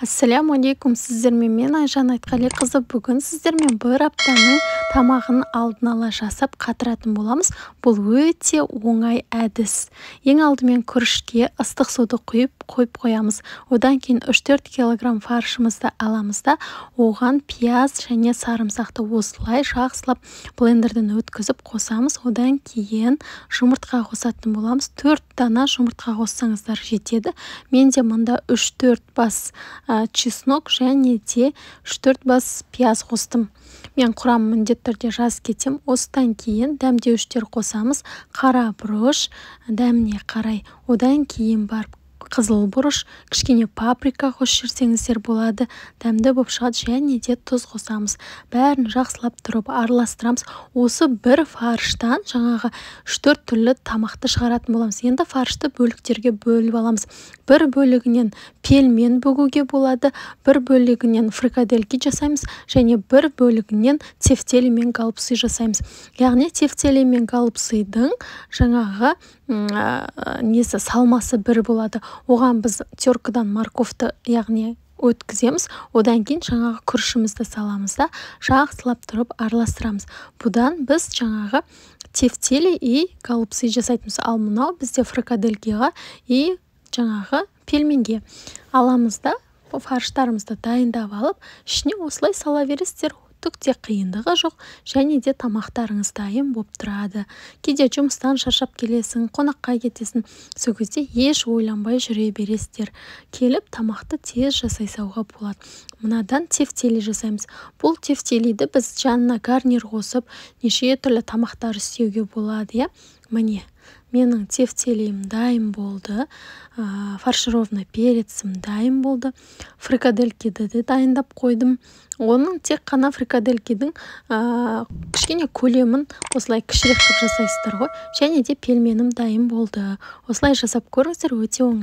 Ассаляму-алейкум, сіздермен мен Айжан Айтқалиқызы. Бүгін сіздермен бір аптаның тамағын алдын ала жасап қатыратын боламыз. Бұл өте оңай әдіс. Ең алдымен күрішке ыстық суды қойып қоямыз. Одан кейін 3-4 кг фаршымызды аламыз да, оған пияз және сарымсақты осылай жақсылап блендерден өткізіп қосамыз. Одан кейін жұмыртқа қосатын боламыз. 4 дана жұмыртқа қоссаңыздар жетеді. Менде мұнда 3-4 бас чеснок және де 3-4 бас пияз қостым. Мен құрамын міндетті түрде жазып кетем. Осыдан кейін дәмдеуіштер қосамыз. Қара бұрыш, дәміне қарай. Одан кейін барып қызыл бұрыш, кішкене паприка қосып жіберсеңіздер болады. Дәмді болып шығады, және де тұз қосамыз. Бәрін жақсылап тұрып араластырамыз. Осы бір фарштан жаңағы 3-4 түрлі тамақты шығаратын боламыз. Енді фаршты бөліктерге бөліп аламыз. Бір бөлігінен пельмен бүгуге болады, бір бөлігінен фрикадельки жасаймыз, және бір бөлігінен тефтели мен галбсый жасаймыз. Яғни тефтели мен галбсыйдың жаңағы салмасы бір болады. Оған біз теркадан морковты, яғни өткіземіз. Одан кейін жаңағы күрішімізді саламыз да, жақсылап тұрып араластырамыз. Бұдан біз жаңағы тефтели и галбсый жасайтынбыз. Ал мынау бізде фрикаделькиға и жаңағы пельменге аламыз да, фарштарымызды дайындап алып, ішіне осылай сала бересіздер. Түк те қиындығы жоқ, және де тамақтарыңыз дайын болып тұрады. Кейде жұмыстан шаршап келесің, қонаққа кетесің, сол кезде еш ойланбай жүре бересіздер. Келіп тамақты тез жасай салуға болады. Мынадан тефтели жасаймыз. Бұл тефтелиді біз жанына гарнир қосып, неше түрлі тамақтар істеуге болады, міне. Менің тефтелиім дайын болды, фаршированный перецім дайын болды, фрикаделькиді де дайындап қойдым. Оның тек қана фрикаделькидің кішкене көлемін осылай кішірек қылып жасайсыздар ғой, және де пельменім дайын болды. Осылай жасап көріңіздер, өте оңай.